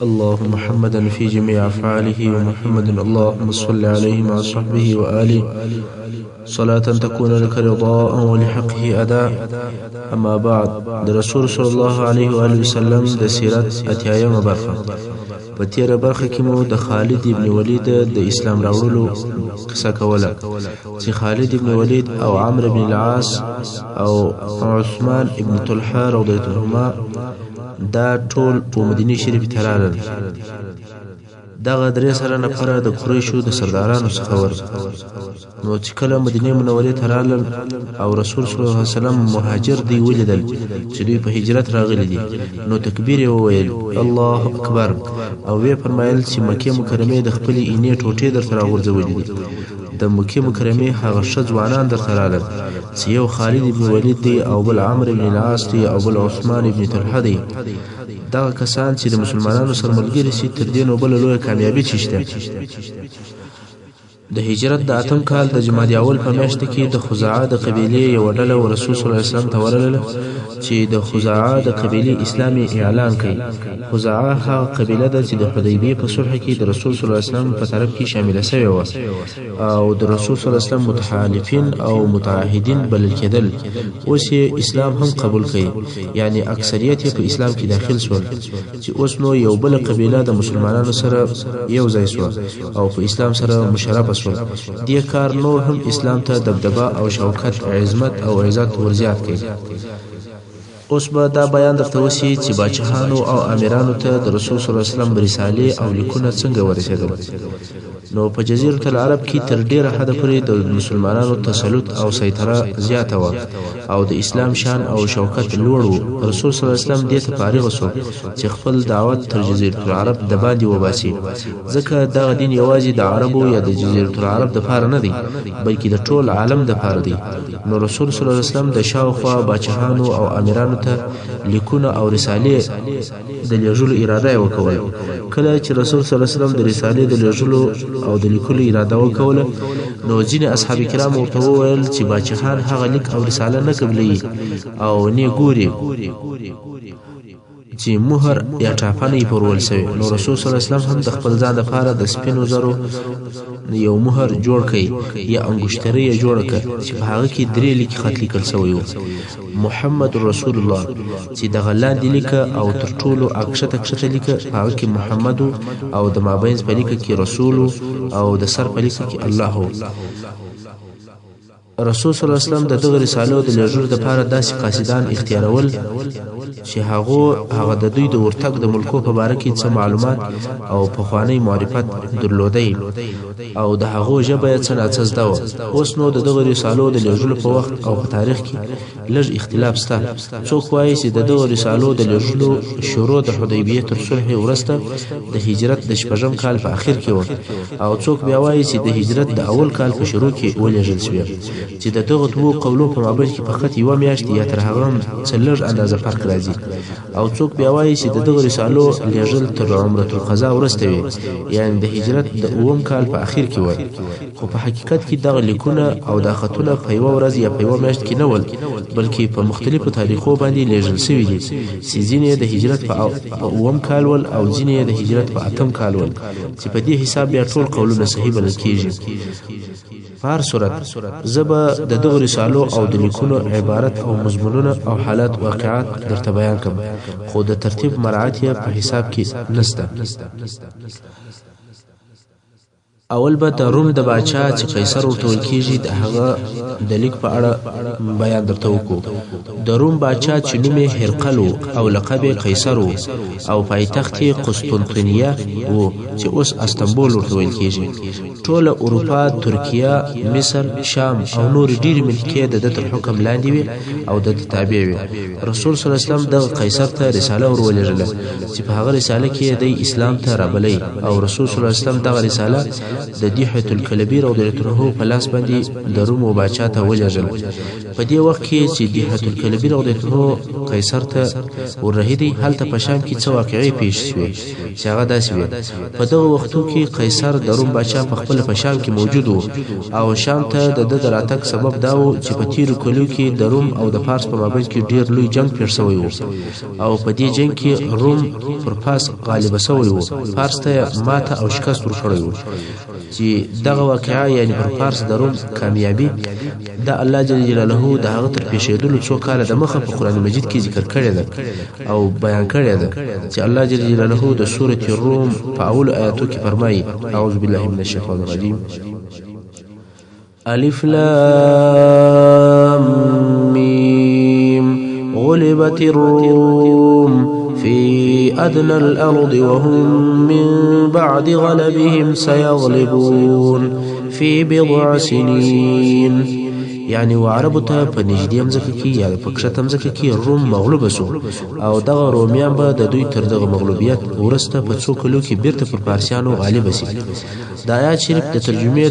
اللهم محمدا في جميع أفعاله ومحمد اللهم صل عليه مع صحبه وآله صلاة تكون لك رضاء ولحقه أداء. أما بعد، رسول صلى الله عليه وآله وسلم د سیرت اتیایم برخه. په تیره برخه کې مو د خالد ابن ولید د اسلام راوړلو قصه کوله چې خالد ابن ولید او عمرو بن العاص او عثمان ابن طلحه رضی الله عنهما دا ټول په مدینه شریف ته راغلل. دغه درې سره نفره د قریشو د سردارانو څخه ور نو چې کله مدینه منورې ته راغلل او رسول صلی الله علیه وسلم مهاجر دی ولیدل چې دوی په هجرت راغلي دي، نو تکبیر یې وویل الله اکبر او وی فرمایل چې مکه مکرمه د خپل اینې ټوټې درته راغورځولې دي. د مکه مکرمه هغه ښه ځوانان درته راغلل چې یو خالد ابن ولید دی او بل عمرو بن العاص دی او بل عثمان ابن طلحه دی. دغه کسان چې د مسلمانانو سره ملګري شي تر دې نو بل لویه کامیابي چشته. د هجرت د اتم کال د جمادی اول په میاشت کې د خزاعه د قبیلې یو ډله رسول صلی الله علیه وسلم ته ورغله چې د خزاعه د قبیلې اسلامي اعلان کړي. خزاعه هغه قبیله ده چې د حدیبیه په صلح کې د رسول صلی الله علیه وسلم په طرف کې شامل شوی و او د رسول صلی الله علیه وسلم متحالفین او متعاهدین بلل کېدل. اوس اسلام هم قبول کړي، یعنی اکثریت په اسلام کې داخل شول چې اوس نو یو بل قبیله د مسلمانانو سره یو ځای شو او په اسلام سره مشرف شول. دې کار نور هم اسلام ته دبدبه او شوکت، عظمت او عزت ورزیات کړي. اوس به دا بیان درته وشي چې باچهانو او امیرانو ته د رسول صلی الله علیه وسلم رسالې او لیکونه څنګه ورسېدل. نو په جزیره العرب کې تر ډیره حده پورې د مسلمانانو تسلط او سیطره زیاته وه او د اسلام شان او شوکت لوړ و. رسول صلی الله علیه وسلم دې ته فارغ شو چې خپل دعوت تر جزیره العرب د باندې وباسي، ځکه دغه دین یوازې د عربو یا د جزیره العرب د پاره نه دی بلکې د ټول عالم د پاره دی. نو رسول صلی الله علیه وسلم د شاوخوا باچهانو او امیرانو ته لیکونه او رسالې د لېږلو اراده وکوله. کله چې رسول صلی الله علیه وسلم د رسالې د لېږلو او د لیکلو اراده وکوله نو ځینې اصحاب کرام ورته وویل چې باچهان هغه لیک او رساله نه قبلوي او نه ګوري چې مهر یا ټاپنه یې پرول شوی. نو رسول صلی الله علیه وسلم هم د خپل ځان لپاره د سپینو زرو یو مهر جوړ کړي یا انګشتري یې جوړ کړ چې په هغه کې درې لیک خط لیکل شوی و محمد رسول الله، چې د غلاندې لیکه او تر ټولو اکشته لیکه په هغه کې محمد او د مابین په لیکه کې رسول او د سر په لیکه کې الله. رسول صلی الله علیه وسلم د دغه رسالو د لېږلو لپاره داسې قاصدان اختیارول چې هغه د دوی د ورتګ د ملکو په باره کې څه معلومات او پخوانی معرفت درلودی او د هغو ژبه یې څه ناڅه زده وه. اوس نو د دغه رسالو د لېږلو په وخت او په تاریخ کې لږ اختلاف شته. څوک وایي چې د دغه رسالو د لېږلو شروع د حدیبیه تر صلح وروسته د هجرت د شپږم کال په اخر کې و او څوک بیا وایي چې د هجرت د اول کال په شروع کې ولېږل شوی، چې د دغه دوه قولو په مابین کې فقط یوه میاشت یا تر هغه هم څه لږ اندازه فرق راځي. او څوک بیا وایي چې د دغه رسالو لېږل تر عمرة القضاء وروسته وي، یعنی د هجرت د اووم کال په اخر کې وای. خو په حقیقت کې دغه لیکونه او دا خطونه په یوه ورځ یا په یوه میاشت کې نه ول بلکې په مختلفو تاریخو باندې لېږل شوي دي چې ځینې د هجرت په اووم کال ول او ځینې د هجرت په اتم کال ول، چې په دې حساب بیا ټول قولونه صحیح بلل کېږي. په هر صورت زه به د دغو رسالو او د لیکونو عبارت او مضمونونه او حالات واقعات درته بیان کړم، خو د ترتیب مراعات یې په حساب کې نشته. اول به د روم د باچا چې قیصر ورته ویل کېږي د هغه د لیک په اړه بیان درته وکړو. د روم باچا چې نوم یې هرقل او لقب یې قیصر او پایتخت یې قسطنطنیه و چې اوس استنبول ورته ویل کېږي. ټوله اروپا، ترکیه، مصر، شام او نور ډېرې ملکې د ده تر حکم لاندې وې او د ده تابع وې. رسول صلی الله علیه وسلم دغه قیصر ته رساله ورولېږله چې په هغه رساله کې دی اسلام ته رابلئ او رسول صلی الله علیه وسلم دغه رساله د دیحة الکلبی رضی الله عنه په لاس باندې د روم باچا ته ولېږل. په دې وخت کې چې دیحة الکلبی رضی الله عنه قیصر ته ورهیدي هلته په شام کې څه واقعي پیښ شوې چې هغه داسې وې. په دغه وختو کې قیصر د روم باچا په خپل په شام کې موجود و او شام ته د راتګ سبب دا و چې په تیرو کلو کې د روم او د فارس په مابین کې ډیر لوی جنگ پیښ شوی و او په دې جنگ کې روم پر فارس غالب شوی و. فارس ته ماته او شکست ورکړی و چې دغه واقعه یعنی پر فارس د روم کامیابی د الله جل جلاله د هغه تر پیښېدلو څو کاله د مخه په قران مجید کې ذکر کړی ده او بیان کړی ده چې الله جل جلاله د سورة الروم په اول آیاتو کې فرمایي اعوذ بالله من الشیطان الرجیم الف لام میم غلبت الروم في أدنى الأرض وهم من بعد غلبهم سيغلبون في بضع سنين یعنی وعربو ته په نږدې مځکه کې یا په کښته مځکه کې روم مغلوب شو او دغه رومیان به د دوی تر دغه مغلوبیت وروسته په څو کلو کې بیرته پر فارسیانو غالب شي. د آیات شریف د ترجمې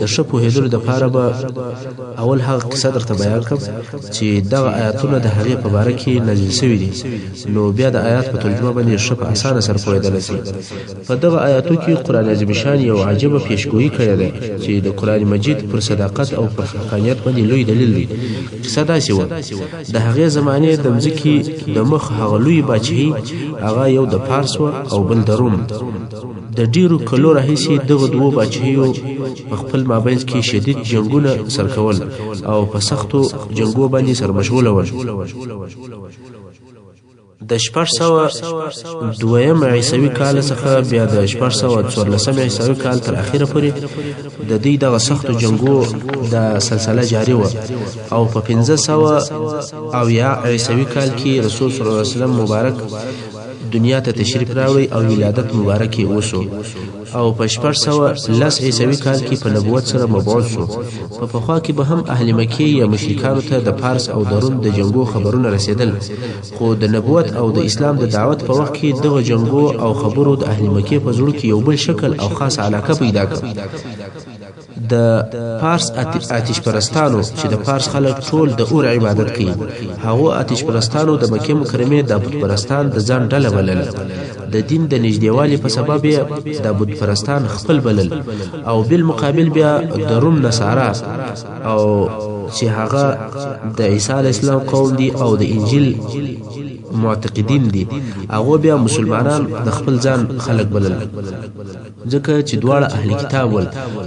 د ښه پوهېدلو دپاره به اول هغه قصه درته بیان کړم چې دغه آیاتونه د هغې په باره کې نازل شوي دي، نو بیا د آیات په ترجمه باندې ښه په اسانه سره پوهېدلی شي. په دغه آیاتو کې قرآن عظیم شان یو عجیبه پیشګویي کړې ده چې د قرآن مجید پر صداقت او پر حقانیت باندې لوی دلیل دی. قصه داسې وه د هغې زمانې د مځکې د مخ هغه لوی باچهي هغه یو د فارس وه او بل د روم. د ډیرو کلو راهیسې دغه دوو باچهیو په خپل مابینځ کې شدید جنګونه سر کول او په سختو جنګو باندې سرمشغوله ول. د 602 عیسوي کال څخه بیا د 614 عیسوي کال تر اخره پورې د دې دغه سختو جنګو د سلسله جاری و او په 500 عیسوي کال کې رسول صلی الله علیه وسلم مبارک دنیا ته تشریف راوړی او ولادت مبارک یې وشو او په 610 عیسوي کال کې په نبوت سره مبعوث شو. په پخوا کې به هم اهل مکې یا مشرکانو ته د فارس او د روم د جنګو خبرونه رسیدل، خو د نبوت او د اسلام د دعوت په وخت کې دغه جنګو او خبرو د اهل مکې په زړه کې یو بل شکل او خاص علاقه پیدا کړه. د فارس آتش پرستانو چې د فارس خلک ټول د اور عبادت کوي، هغه آتش پرستانو د مکې مکرمه د بت پرستان د ځان ډله بلله. د دین د نږدېوالي په سبب د بت پرستان خپل بلل او بالمقابل بیا د روم نصارا او چې هغه د عیسی علیه السلام قوم دي او د انجیل معتقدین دي، هغه بیا مسلمانان د خپل ځان خلق بلل ځکه چې دواړه اهل کتاب ول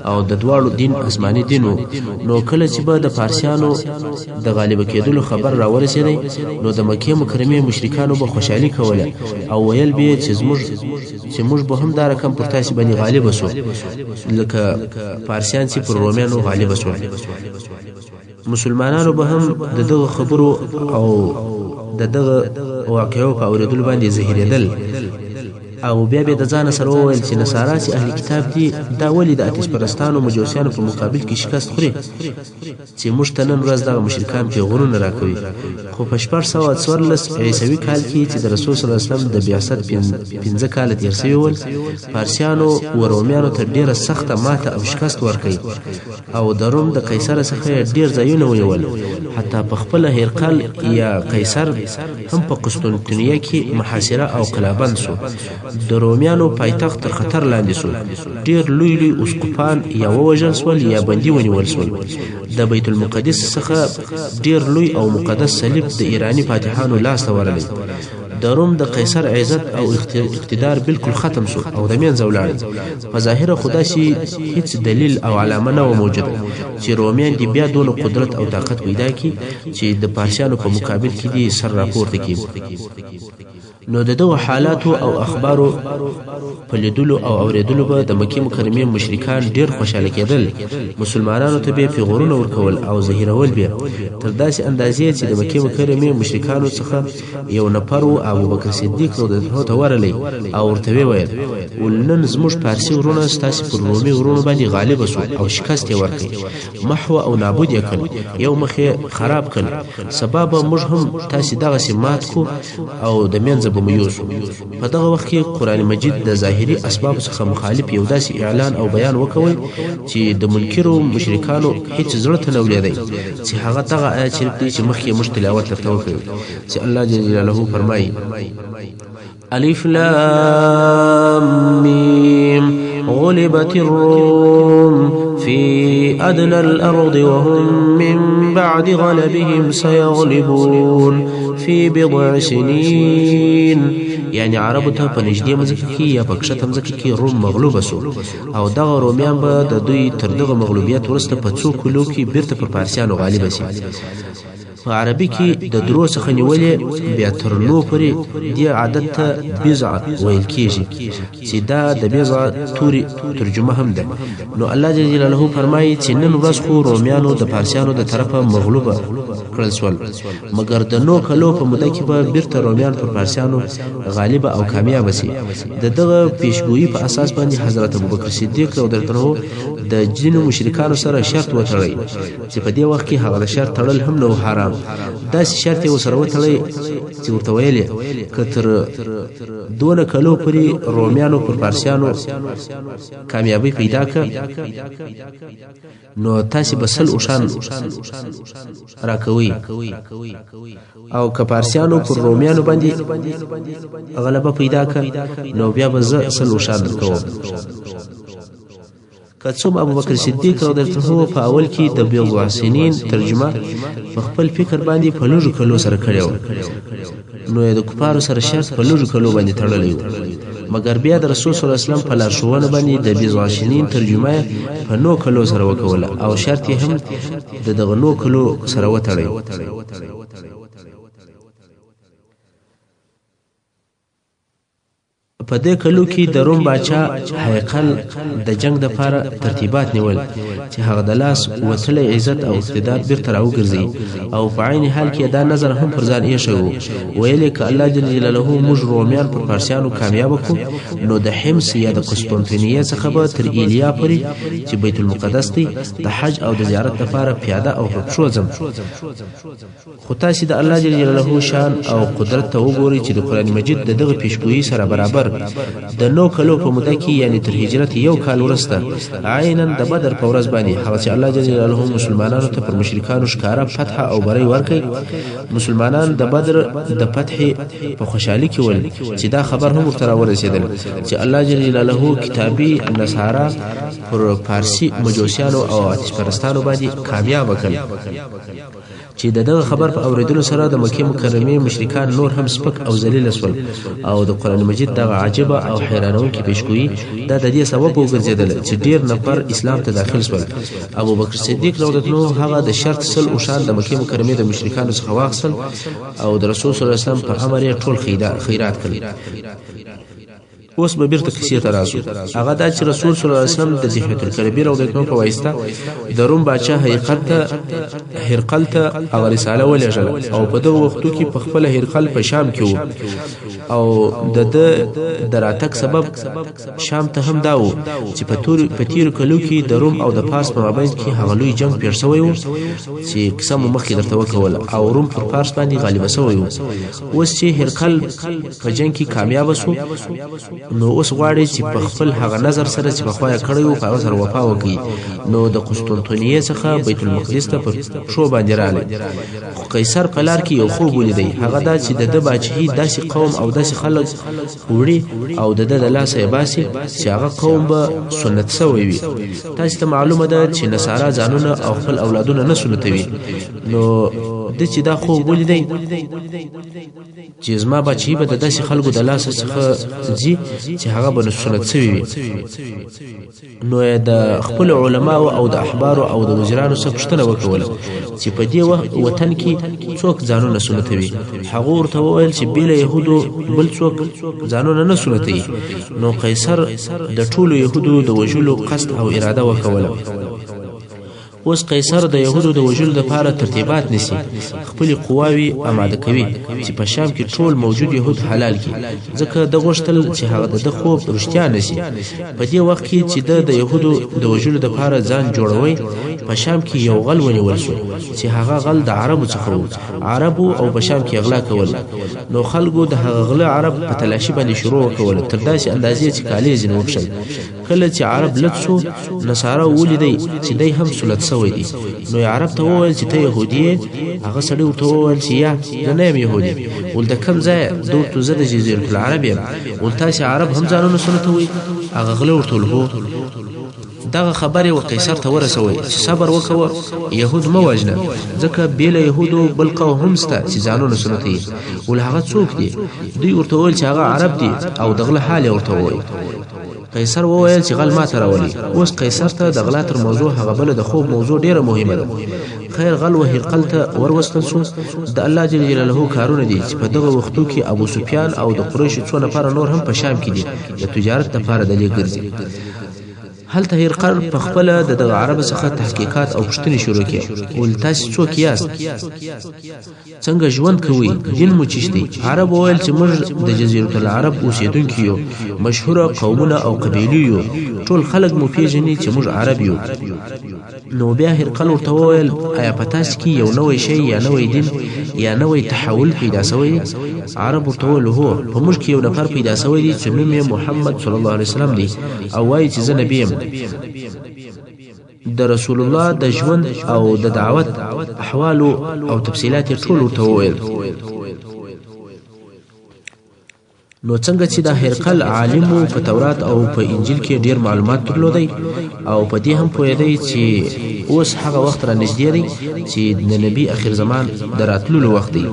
او د دواړو دین آسماني دینو. نو کله چې به د فارسیانو د غالب کېدلو خبر راورسېدی نو د مکې مکرمه مشرکانو به خوشحالي کوله او ویل به چې موږ به هم دا رقم پر تاسو باندې غالب شو لکه فارسیان چې پر رومیانو غالب شو. مسلمانانو به هم دغه خبرو او دغه واقعو په اوریدلو باندې زهیرېدل او بیا به د ځان سره وویل چې نصارا چې اهل کتاب دي دا ولې د آتش پرستانو مجوسیانو په مقابل کې شکست خوري چې موږ ته نن ورځ دغه مشرکان پیغورونه راکوي. خو په 614 عیسوي کال کې چې د رسول صلی الله علیه وسلم د بعثت 15 کال تیر شوي ول، فارسیانو و رومیانو ته ډیره سخته ماته او شکست ورکړي او د روم د قیصر څخه ډیر ځایونه ونیول، حتی په خپل هرقل یا قیصر هم په قسطنطنیه کې محاصره او قلابند شو. د رومیانو پایتخت تر خطر لاندې شو، ډیر لوی اسقفان یا ووژل شول یا بندي ونیول شول. د بیت المقدس څخه ډیر لوی او مقدس صلیب د ایرانی فاتحانو لاس ته ورغلی. د روم د قیصر عزت او اقتدار بالکل ختم شو او د منځه ولاړ. په ظاهره خدا شي هیڅ دلیل او علامه نه موجوده چې رومیان دی بیا دونه قدرت او طاقت پیدا کړي چې د پارسیانو په مقابل کې دي سر راپورته کړي. نو دغه حالاتو او اخبارو په لیدلو او اوریدلو به د مکې مکرمه مشرکان ډیر خوشاله کېدل. مسلمانانو ته به پیغورونه ورکول او زهیرول به تر داسې اندازې چې د مکې مکرمه مشرکانو څخه یو نفر ابو بکر صدیق رضی الله عنه ورلی او ورته ویل ولنن زموږ فارسی ورونه ستاسو پر رومي ورونو باندې غالب شو او شکست یې ورکړي، محو او نابود یې کړ، یو مخې خراب کړ، سبب موږ هم تاسو دغه سمات کو او د منځ به مو یوسو په دغه وخت کې قران مجید د ظاهري اسباب څخه مخالف یو داسې اعلان او بیان وکوي چې د منکرو مشرکانو هیڅ زړه ته نه ولیدي چې هغه دغه آیت شریف دی چې مخکې مش تلاوت درته وکړو چې الله جل جلاله فرمایي الف لام میم غلبت الروم في أدنى الأرض وهم من بعد غلبهم سيغلبون في بضع سنين يعني عربو ته په نږدې مځکه کې یا په کښته مځکه کې روم مغلوب شو او دغه رومیان به د دوی تر دغه مغلوبیت وروسته په څو کلو کې بیرته پر پارسیانو غالب شي په عربي کې د درو څخه نیولې بیا تر نو پورې دی عادت ته بضع ویل کېږي چې دا د بضع توري ترجمه هم ده نو الله جل جلاله فرمایي چې نن ورځ خو رومیانو د پارسیانو د طرفه مغلوبه کړل شول مګر د نو کلو په موده کې به بیرته رومیان پر پارسیانو غالب او کامیاب شي دغه پیشګویی په اساس باندې حضرت ابوبکر صدیق رضی الله عنه د جنو مشرکانو سره شرط وتړی چې په دې وخت کې هغه شرط تړل هم نو حرام داسې شرط یې وسره وتړی چې ورته ویلې کتر دونه کلو پرې رومیانو پر پارسیانو کامیابی پیدا کړ نو تاسو بسل اوشان راکوي او کپارسیانو پر رومیانو باندې غلبه پیدا کړ نو بیا به زه سل اوشان درکوم کڅوم ابوبکر صدیق رضی الله عنه په اول کې د بضع سنین ترجمه په خپل فکر باندې په لږو کلو سره کړو نو د کفارو سره شرط په لږو کلو باندې تړلی مګر بیا د رسول صلی الله علیه وسلم په لارښوونه باندې د بضع سنین ترجمه په نو کلو سره وکوله او شرط یې هم د دغه نو کلو سره وتړی په دې کلو کې د روم باچا هیکل د جنگ د لپاره ترتیبات نیول چې هغه د لاس وسله عزت او اقتدار بیرته راوګرځي او په عین حال کې دا نظر هم پر ځان یې شو ویلې ک الله جل جلاله موږ رومیان پر پارسیانو کامیاب کو نو د حمص یا د قسطنطنیه څخه به تر ایلیا پورې چې بیت المقدس دی د حج او د زیارت لپاره پیاده او پښو ځم خو تاسو د الله جل جلاله شان او قدرت ته وګورئ چې د قران مجید دغه پیشګویی سره برابر د نو کلو په موده کې یعنی تر هجرت یو کال وروسته عیناً د بدر په ورځ باندې هغه چې الله جل جلاله مسلمانانو ته پر مشرکانو ښکارا فتح او بری ورکړي مسلمانان د بدر د فتح په خوشحالي کې ول چې دا خبر هم ورته ورسېدل چې الله جل جلاله کتابي نصارا پر فارسی مجوسیانو او آتش پرستانو باندې کامیاب کړ چې دغه خبر په اوریدلو سره د مکه مکرمه مشرکان نور هم سپک او ذلیل شول او د قران مجید دغه عجيبه او حیرانونکې پیشګویی د دې سبب وګرځیدل چې ډیر نفر اسلام ته داخل شول ابو بکر صدیق رضی الله عنه هغه د شرط سل او شان د مکه مکرمه د مشرکانو څخه واخصل او د رسول صلی الله علیه وسلم په امر یې ټول خیرات کړل اوس به بیرته کیسې ته راځو هغه دا چې رسول صلی الله علیه وسلم د ذبیحة الکربی او د کوم په واسطه د روم بادشاہ هرقل ته هغه رساله ولېږله او په دغه وختو کې په خپل هرقل په شام کې وو او د دراتک سبب شام ته هم داو چې په تیر کلو کې د روم او د پارس په مابین کې هغه لوی جنگ پیښ شوی و چې قسم مخکې درته وکول او روم پر پارس باندې غالب شوی و اوس چې هرقل په جنگ کې کامیاب شو نو اوس غواړي چې په خپل هغه نظر سره چې بخوای کړی او په سر وفا وکړي نو د قسطنطنیه څخه بیت المقدس ته پر شو باندې رااله خو قیصر په لار کې یو خوب ولیدي هغه دا چې د بادشاہي داسې قوم او داسې خلک وړي او د لاسه باسي چې هغه قوم به سنت سوی وي تاسو ته معلومه ده چې نصارا ځانونه او خپل اولادونه نه سنتوي نو د چې دا خوب ولیدي چې زما بچی به د داسې خلکو د لاسه څخه ځي چې هغه به سنت سوی وي نو د خپل علما او د احبار او د وزیرانو څخه پوښتنه وکوله چې په دې وطن کې څوک ځانونه سنتوي هغه ورته وویل چې بل يهودو بل څوک ځانونه نه سنتوي نو قیصر د ټولو يهودو د وجلو قصد او اراده وکوله اوس قیصر د یهودو د وژلو لپاره ترتیبات نیسي، خپل قواوی آماده کوي چې په شام کې ټول موجود یهود حلال کړي، ځکه د غوښتل چې هغه د خوب رښتیا نشي. په دې وخت کې چې د یهودو د وژلو لپاره ځان جوړوي، په شام کې یو غل ونیول شو چې هغه غل د عربو څخه و. عربو او په شام کې غلا کول، نو خلکو د هغه غل عرب په تلاشي باندې شروع وکول تر داسې اندازې چې کالي ځین وکشل. کله چې عرب لټ شو، نصارا ولیدي چې دای هم سلط سوی دي، نو عرب ته وویل چې ته يهودي. هغه سړی ورته وویل چې یا زه نه یم يهودي. ول د کوم ځای؟ دوی زه د جزیره العرب یم. ول تاسو عرب هم ځانونه سنت وي؟ هغه غله ورته ویل دغه خبره و قیصر ته ورسوي چې صبر وکوه، يهود مو وجنه، ځکه بیل يهودو بل قوم هم ستا چې ځانونه سنتي. ول هغه څوک دي؟ دوی ورته ویل چې هغه عرب دي او دغه حال ورته وایي. قیصر وویل چې غل ماته راولي. اوس قیصر ته د غلا تر موضوع هغه بل د خوب موضوع ډیره مهمه ده. خیر غل و هرقل ته وروستل شو. د الله جل جلاله کارونه دي چې په دغه وختو کې ابو سفیان او د قریش څو نفر نور هم په شام کې دي، د تجارت لپاره د لګرځي. هلته هرقل په خپل د عرب څخه تحقیقات او پوښتنې شروع کړي. ول تاسو څوک یاست؟ څنګه ژوند کوئ؟ دین مو چشتي؟ عرب وویل چې موږ د جزیره العرب اوسیدونکي یو، مشهوره قومونه او قبیلې یو، ټول خلک مو پیژني چې موږ عرب یو. نو بیا هرقل ورته وویل آیا په تاسو کې یو نوې شی یا نوې دین یا نوې تحول پیدا شوی؟ عرب ورته وویل هو، په موږ کې یو نفر پیدا شوی دی چې نوم یې محمد صلی الله علیه وسلم دی او وایي چې زه نبی یم. د رسول الله د ژوند او د دعوت احوال او تفصيلات ټول ورته وویل. نو څنګه چې د هرقل عالم په تورات او په انجیل کې ډیر معلومات درلودي او په دې هم پوهیدي چې اوس هغه وخت را نږدې دی چې د نبی اخر زمان دراتلو وخت دی.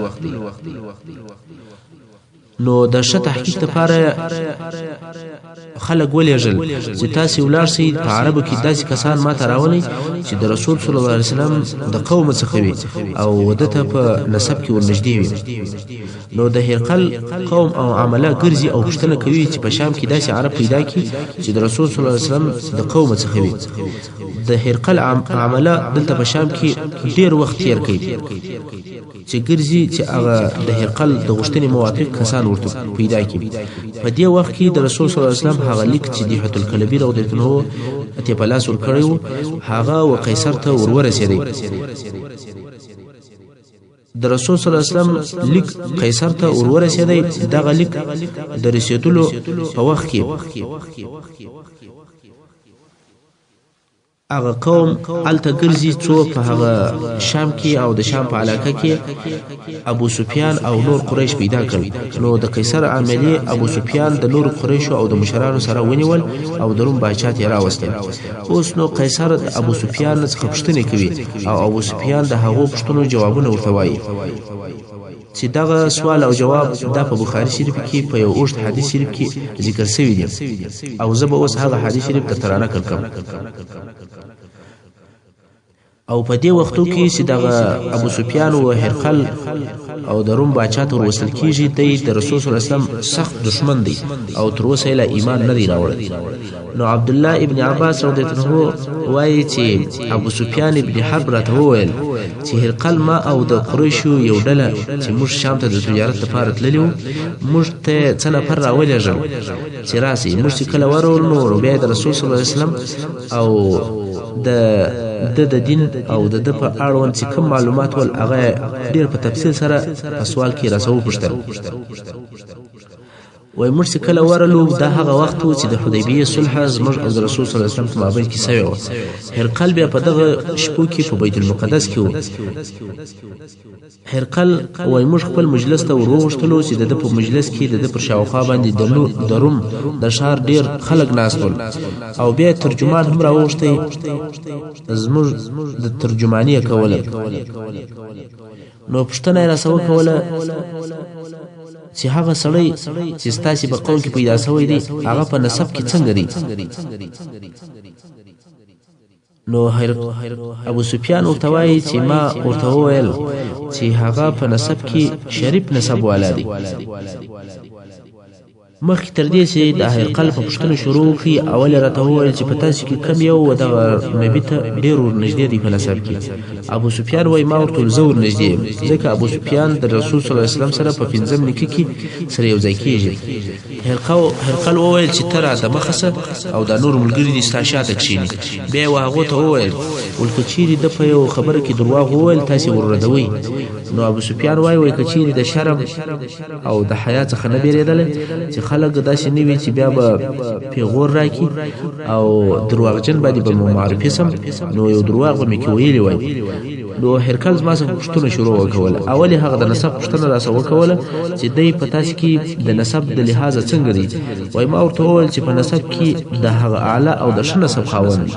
نو د ښه تحقیق لپاره خلک ولېږل چې تاسو ولار سي په عربو کې داسې کسان ماته راولي چې د رسول صلی الله علیه وسلم د قوم څخه وي او ودته په نسب کې ورنږدې وي. نو د هرقل قوم او عمله ګرځي او پوښتنه کوي چې په شام کې داسې عرب پیدا کی چې د رسول صلی الله علیه وسلم د قوم څخه وي. د هرقل عمله دلته په شام کې ډیر وخت تیر کړي چې ګرځي چې هغه د هرقل د غشتنې موافق کسان ورته پیدا کړي. په دې وخت کې د رسول صلی الله علیه وسلم هغه لیک چې دیحة الکلبی رضی الله عنه ته په لاس ورکړیو هغه و قیصر ته ورسېدی. د رسول صلی الله علیه وسلم لیک قیصر ته ورسېدی. دغه لیک د رسیدلو په وخت کې هغه قوم الته ګرځي څو په هغه شام کې او د شام په علاقه کې ابو سفیان او نور قریش پیدا کړل. نو د قیصر عملی ابو سفیان د نور قریش او د مشرانو سره ونیول او د روم بادشاہ ته راوستل. اوس نو قیصر د ابو سفیان څخه پوښتنه کوي او ابو سفیان د هغو پوښتنو جوابونه ورته وایي چې دغه سوال او جواب د په بخاری شریف کې په یو اوږد حدیث شریف کې ذکر شوی دی او زه به اوس هغه حدیث شریف ته ترانه کړم. او په دې وختو کې چې دغه ابو سفیان او هرقل او د روم بادشاہ ته وصل کیږي د رسول صلی الله علیه وسلم سخت دشمن دی او تر اوسه یې ایمان نه دی راوړی. نو عبد الله ابن عباس رضی الله عنه وایي چې ابو سفیان ابن حرب راته وویل چې هرقل ما او د قریشو یو ډله چې موږ شام ته د تجارت لپاره تللیو موږ ته څه نفر راولېږل چې راسي موږ چې کله ورول نو بیا د رسول صلی الله علیه وسلم او د دین او د په اړوند چې کوم معلومات ول هغه ډیر په تفصیل سره په سوال کې راسو پوښتل. وای موږ چې کله ورلو دا هغه وخت چې د حدیبیه صلح زموږ او رسول صلی الله علیه وسلم په مابین کې شوی و. هرقل بیا په دغه شپو کې په بیت المقدس کې و. هرقل وای موږ خپل مجلس ته وروغښتلو چې د په مجلس کې د پر شاوخوا باندې د روم د شهر ډیر خلک ناستول او بیا ترجمان هم راوښتي زموږ د ترجمانی کوله. نو پښتنه راسو کوله چې هغه سړی چې ستاسو په قوم کې پیدا شوی دی هغه په نسب کې څنګه دی؟ نو ابو سفیان ورته وایي چې ما ورته وویل چې هغه په نسب کې شریف نسب والا دی. مخکې تر دې چې د هرقل په پوښتنه شروع کړي اول راته وویل چې په تاسو کې کم یو دغه نبي ته ډېر ورنږدې دی په نسب کې. ابو سفیان وایي ما ورته زه ورنږدې یم ځکه ابو سفیان د رسول صلی الله علیه وسلم سره په پنځم نیکه کې سره یو ځای کېږي. هرقل وویل چې ته را دمخه شه او دا نور ملګري دي ستا شاته کښېني. بیا یې هغو ته وویل که چیرې ده په یو خبره کې درواغ وویل تاسې ورردوئ. نو ابو سفیان وایي که چیرې د شرم او د حیا څخه نه بیرېدلی چې خلک داسې نه وي چې بیا به پیغور راکړي او درواغجن باندې به مو معرفي سم نو یو درواغ به مې کې ویلي وای. نو هرقل زما څخه پوښتنه شروع وکوله. اول یې هغه د نسب پوښتنه راسه وکوله چې دی په تاسو کې د نسب د لحاظه څنګه دی. وایي ما ورته وویل چې په نسب کې د هغه اعلی او د ښه نسب خاوند.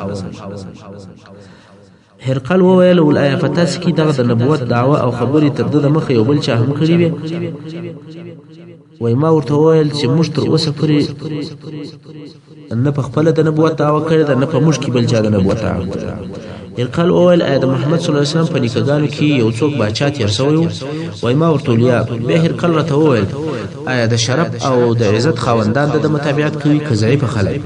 هرقل وویل ول آیا په تاسو کې دغه د نبوت دعوه او خبرې تر د مخه یو بل چا هم کړی وي؟ وای ما ورته وویل چې موږ تر اوسه پورې نه په خپله د نبوت دعوه کړې ده نه په موږ کې بل چا د نبوت دعوه کړې. هرقل وویل آیا د محمد صلی الله علیه وسلم په نیکهګانو کې یو څوک باچا تېر سوی و؟ وای ما ورته ویل یا. بیا هرقل راته وویل آیا د شرف او د عزت خاوندان د متابعت کوي که ضعیفه خلک؟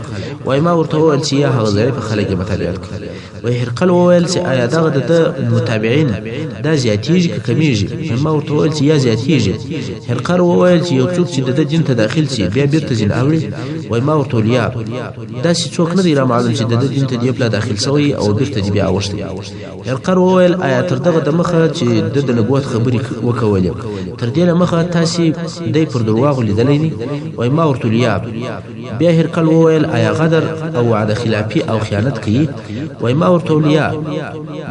وای ما ورته وویل چې یا هغه ضعیفه خلک یې متابعت کوي. وای هرقل وویل چې آیا دغه د متابعین دا زیاتېږي که کمیږي؟ ما ورته وویل چې یا زیاتېږي. هرقل وویل چې یو څوک چې د دین ته داخل شي بیا بیرته ځین اوړي. وای ما ورته ویل یا داسې څوک نه دی را معلوم چې د دین ته دی بلا داخل شوی او بیرته دی بیا اوښتی. هرقل وویل آیا تر دغه د مخه چې د نبوت خبرې وکولې تر دې له مخه تاسې دی پر درواغو لیدلی دي؟ وای ما ورته ویل یا. بیا هرقل وویل آیا غدر او وعده خلافي او خیانت کوي؟ وای ما ورته ویل یا.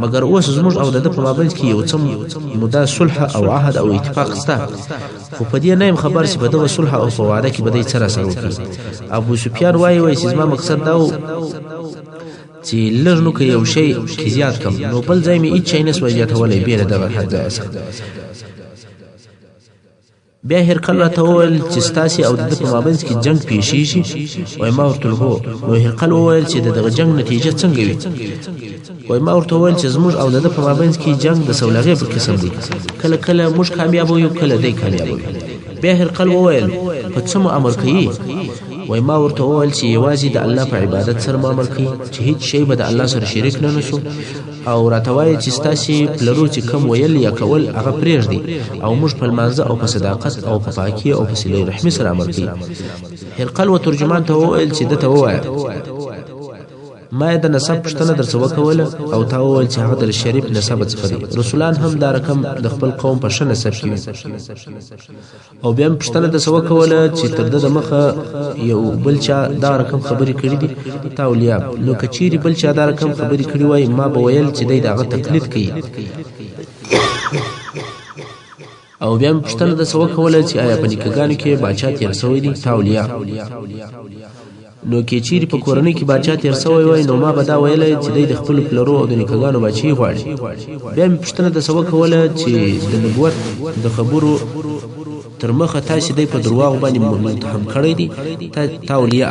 مګر اوس زموږ او د ده په مابینځ کې یو څه موده صلح او عهد او اتفاق شته خو په دې نه یم خبر چې په دغه صلح او په وعده کې به دی څه راسره وکړي. ابو سفیان وایي چې زما مقصد دا و چې لږ نو که یو شی کې زیات کم نو بل ځای مې هېڅ شی نه سوی زیاتولی بې له دغه حد ځایه څخه. بیا هرقل راته وویل چې ستاسې او د ده په مابینځ کې جنګ پیښیږي؟ وایي ما ورته هو. نو هرقل وویل چې د دغه جنګ نتیجه څنګه وي؟ وایي ما ورته وویل چې زموږ او د ده په مابینځ کې جنګ د سولغې په قسم دی کله کله موږ کامیابه یو کله دی کامیابه وي. بیا هرقل وویل په څه مو امر کوي؟ وای ما ورته وویل چې یوازې د الله په عبادت سره مو امر کوي چې هیڅ شی به د الله سره شریک نه نسو او راته وایي چې ستاسې پلرو چې کم ویل یا کول هغه پرېږدي او موږ په لمانځه او په صداقت او په پاکي او په صلې رحمي سره امر کوي. هرقل و ترجمان ته وویل چې ده ته ووایه ما د نسب پوښتنه درڅه وکوله او تا وویل چې هغه د شریف نسب څخه دی. رسولان هم دا رقم د خپل قوم په ښه نسب کې وي. او بیا مې پوښتنه درڅه وکوله چې تر ده د مخه یو بل چا دا رقم خبرې کړي دي تا ویل یا. نو که چیرې بل چا دا رقم خبرې کړي وای ما به ویل چې دی د هغه تقلید کوي. او بیا مې پوښتنه درڅه وکوله چې آیا په نیکهګانو کې باچا تېر سوی دی تا ویل یا. نو کې چیرې په کورنۍ کې باچا تېر سوی وای نو ما به دا ویلی چې دی د خپلو پلرو او د نیکهګانو باچایي غواړي. بیا مې پوښتنه درڅه وکوله چې د نبوت د خبرو تر مخه تاسې دی په درواغو باندې متهم کړی دی تا ویل یا.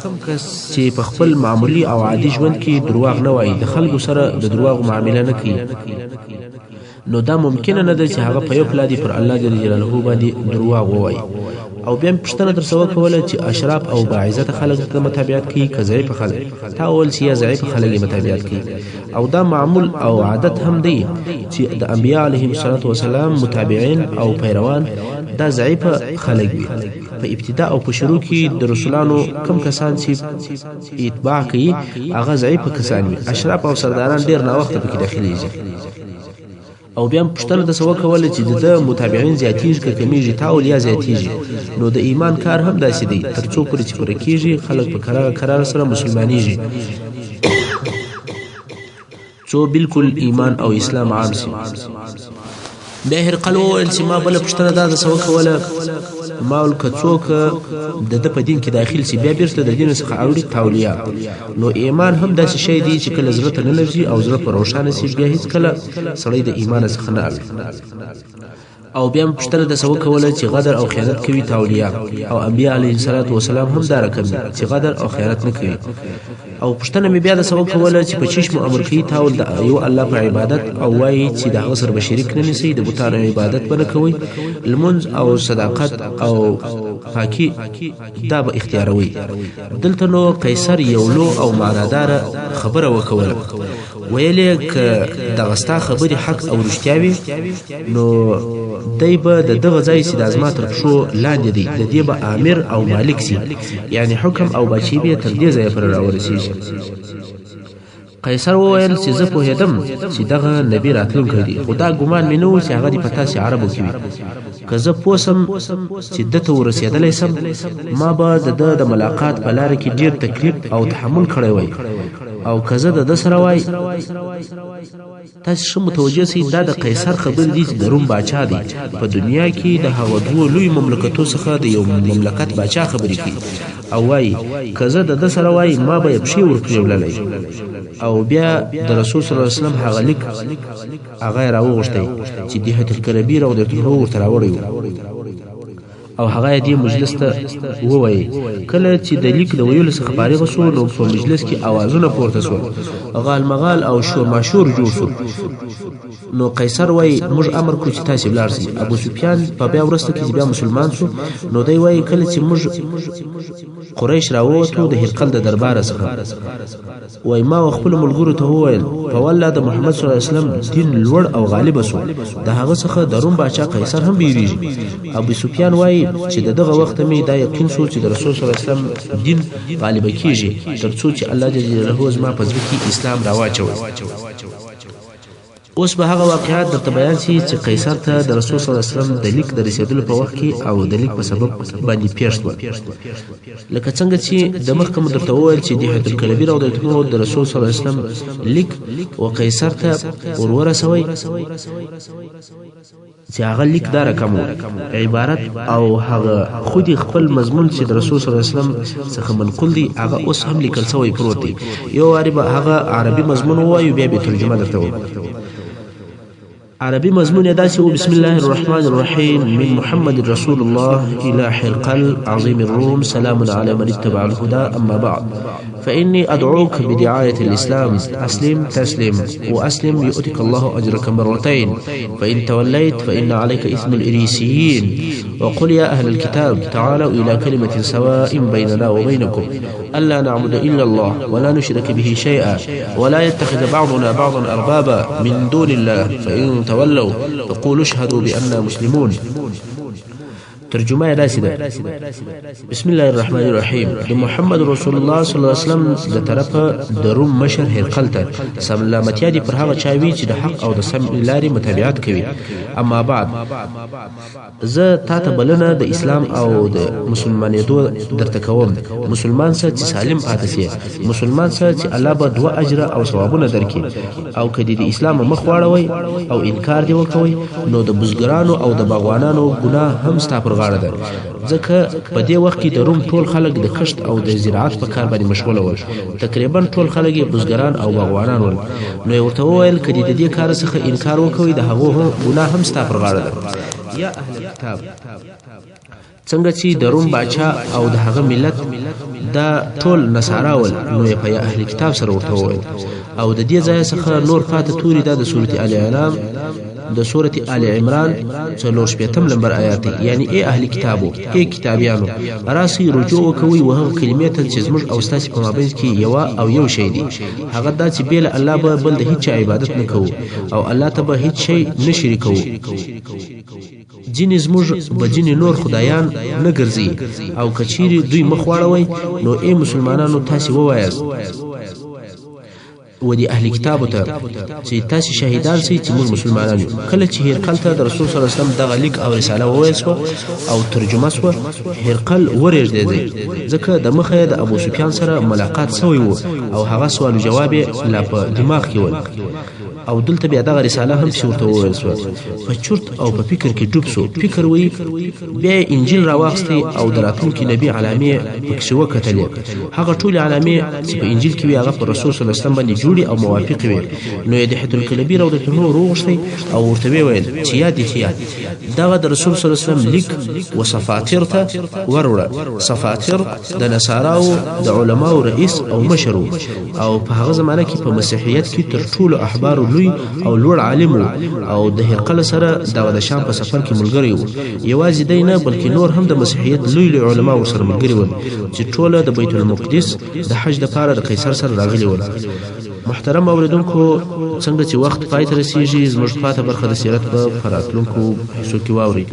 کوم کس چې په خپل معمولي او عادي ژوند کې درواغ نه وایي د خلکو سره د درواغو معامله نه کوي نو دا ممکنه نه ده چې هغه په یو پلا دی پر الله جل جلاله باندې درواغ ووایي. او بیا پوښتنه درڅه وکوله چې اشراف او باعزته خلک د متابعت کوي که ضعیفه خلک؟ تا وویل چې یا ضعیفه خلک یې متابعت کوي. او دا معمول او عادت هم دی چې د انبیا علیهم الصلاة وسلام متابعین او پیروان دا ضعیفه خلک وي. په ابتدا او په شروع کې د رسولانو کم کسان چې اتباع کوي هغه ضعیفه کسان وي. اشراف او سرداران ډېر ناوخته پکې داخلېږي. او بیا پوښتنه درڅه وکوله چې د متابعین زیاتېږي که کمیږي تا ویل یا زیاتېږي. نو د ایمان کار هم داسې دی تر څو پورې چې پوره کېږي خلک په قرار سره مسلمانېږي څو بالکل ایمان او اسلام عام شي. بیا هرقل وویل چې ما بله پوښتنه دا درڅه وکوله ما ویل که څوک د ده په دین کې داخل سي بیا بیرته د دین څخه اوړي تا ویل یا. نو ایمان هم داسې شی دی چې کله زړه ته ننوځي او زړه په روښانه سي بیا هېڅکله سړی د ایمان څخه نه اوړي. او بیا مې پوښتنه درڅه وکوله چې غدر او خیانت کوي تا ویل یا. او انبیا علیهم الصلاة وسلام هم دا رقم دي چې غدر او خیانت نه کوي. او پوښتنه مې بیا درڅه وکوله چې په چشم امر کوي تا ویل د یو الله په عبادت او وایي چې د هغه سره به شریک نه نیسئ د بتانو عبادت به نه کوئ لمونځ او صداقت او پاکي دا به اختیاروي. دلته نو قیصر یو لو او معنادار خبره وکوله، ویلې که دغه ستا خبرې حق او رښتیا وي نو دی به د دغه ځای چې د ازما تر پښو لاندې دی، د دې به امیر او مالک سي، یعنی حکم او بچي به تر دې ځایه پورې راورسېږي. قیصر وویل چې زه پوهېدم چې دغه نبي راتلونکی دی، خو دا ګمان مې نه و چې هغه دې په تاسې عربو کې وي. که زه پوه سم چې ده ته ورسېدلی سم، ما به د ده د ملاقات په لاره کې ډېر تکلیف او تحمل کړی وی، او که زه د ده سره وای. تاسې ښه متوجه سئ دا د قیصر خبرې دي چې د روم باچا دی، په دنیا کې د هغه دوو لوی مملکتو څخه د یو مملکت باچا خبرې کوي، او وایي که زه د ده سره وای ما به یې پښې ورپرېوللی. او بیا د رسول صلی الله علیه وسلم هغه لیک هغه یې راوغوښتی چې دیحة الکلبی رضی الله عنه ورته راوړی و، او هغه دې مجلس ته ووایي. کله چې د لیک د ویلو څخه فارغ شو نو په مجلس کې اوازونه پورته شول، غال مغال او شور ماشور جوړ شو. نو قیصر وایي موږ امر کړو چې تاسې ولاړ شئ. ابو سفیان په بیا وروسته کې چې بیا مسلمان شو نو دی وایي کله چې موږ قریش راووتو د هرقل د درباره څخه، وای ما خپل ملګرو ته وویل په والله د محمد صلی الله علیه وسلم دین لوړ او غالب شو، د هغه څخه د روم باچا قیصر هم بیریږي. ابو سفیان وایي چې دغه وخت مې دا یقین شو چې د رسول صلی الله علیه وسلم دین غالب کیږي تر څو چې الله جل جلاله زما په زړه کې اسلام راواچوي. اوس به هغه واقعات درته بیان شي چې قیصر ته د رسول صلی الله علیه وسلم د لیک د رسیدلو په وخت کې او د لیک په سبب باندې پیښ شول. لکه څنګه چې د مخکې مو درته وویل چې دیحة الکلبی رضی الله عنه د رسول صلی الله علیه وسلم لیک و قیصر ته ورورسوي چې هغه لیک دا رقم عبارت او هغه خودي خپل مضمون چې د رسول صلی الله علیه وسلم څخه منقول دی هغه اوس هم لیکل شوی پروت دی. یو واری به هغه عربي مضمون وایو بیا به ترجمه درته وایو. عربي مضمون داسي بسم الله الرحمن الرحيم من محمد رسول الله إلى حرقل عظيم الروم سلام على من اتبع الهدى أما بعد فإني أدعوك بدعاية الإسلام أسلم تسلم وأسلم يؤتك الله أجرك مرتين فإن توليت فإن عليك إثم الإريسيين وقل يا أهل الكتاب تعالوا إلى كلمة سواء بيننا وبينكم ألا نعبد إلا الله ولا نشرك به شيئا ولا يتخذ بعضنا بعضا أربابا من دون الله فإن تولوا فقولوا اشهدوا بأننا مسلمون. ترجمه داسې ده بسم الله الرحمن الرحیم. د محمد رسول الله صلی الله علیه وسلم د طرفه د روم مشر هرقل ته سلامتیا دي پر هغه چا وي چې د حق او د سم لارې متابعت کوي. اما بعد زه تا ته بلنه د اسلام او د مسلمانېدو درته کوم. مسلمان څه چې سالم پاتې سي، مسلمان څه چې الله به دوه اجر او ثوابونه درکړي، او کدی د اسلام مخ واړوي او انکار دی وکوي نو د بزګرانو او د باغوانانو ګناه هم ستا پر غاړه ده. ځکه په دې وخت کې د روم ټول خلک د کښت او د زراعت په کار باندې مشغوله ول، تقریبا ټول خلک یې بزګران او باغوانان ول. نو یې ورته وویل که د دې کار څخه انکار وکوي د هغو ګناه هم ستا پر غاړه ده. یا اهل کتاب، څنګه چې د روم باچا او د هغه ملت دا ټول نصارا ول نو یې په یا اهل کتاب سره ورته وویل. او د دې ځای څخه نور پاتې توري دا د سورة آل عمران د سورة آل عمران 45 نمبر آیات یعنی ای اهل کتابو ای کتابیانو راسي رجوع وکوي وهغه کلمې ته چې زموږ او ستاسو په مابین کې یو او یو شی دی، هغه دا چې بیل الله به بل د هیڅ عبادت نه کوو او الله ته به هیڅ شی نه شریکوو. ځینې زموږ به ځینې نور خدایان نه ګرځي، او کچیرې دوی مخ واړوي نو ای مسلمانانو تاسې ووایاست و دي اهل کتابو ته چې تاسو شهیدان سئ چې موږ مسلمانان یو. کله چې هرقل ته د رسول صلی الله علیه وسلم دغه لیک او رساله وویل شوه او ترجمه شوه، هرقل ورېږدېدی ځکه د مخه د ابو سفیان سره ملاقات شوی و او هغه سوال جواب یې لا په دماغ کې ول. او دلته بیا دغه رساله هم چې ورته وویل شوه په چورت او په فکر کې ډوب شو. فکر وی بیا انجیل راواخیستی او د راتلونکي نبي علامې پکښې وکتلې. هغه ټولې علامې چې په انجیل کې وي هغه په رسول صلی الله علیه وسلم باندې جوړې او موافق وي. نو یې دیحة الکلبی رضی الله عنه وروغوښتی او ورته ویل چې یا دې دغه د رسول صلی الله علیه وسلم لیک و صفاتر ته وروړه. صفاتر د نصاراو د علماو رئیس او مشر او په هغه زمانه کې په مسیحیت کې تر ټولو احبارو لوی او لوړ عالم او د هرقل سره د شام په سفر کې ملګری و. یوازې دی نه بلکې نور هم د مسیحیت لوی علما ورسره ملګري ول چې ټوله د بیت المقدس د حج لپاره د قیصر سره راغلي ول. محترم اوریدونکو، څنګه چې وخت پای ته رسیږي زموږ پاته برخه د سیرت په راتلونکو حصو کې واورئ.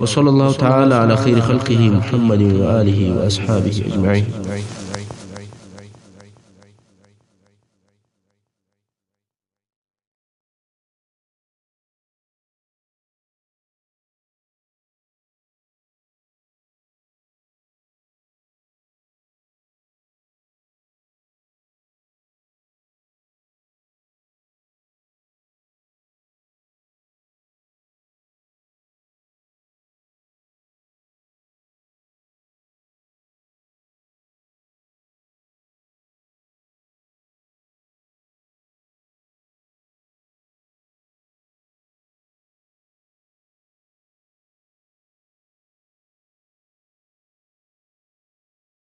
وصلی الله تعالی علی خیر خلقه محمد و آله و اصحابه اجمعین.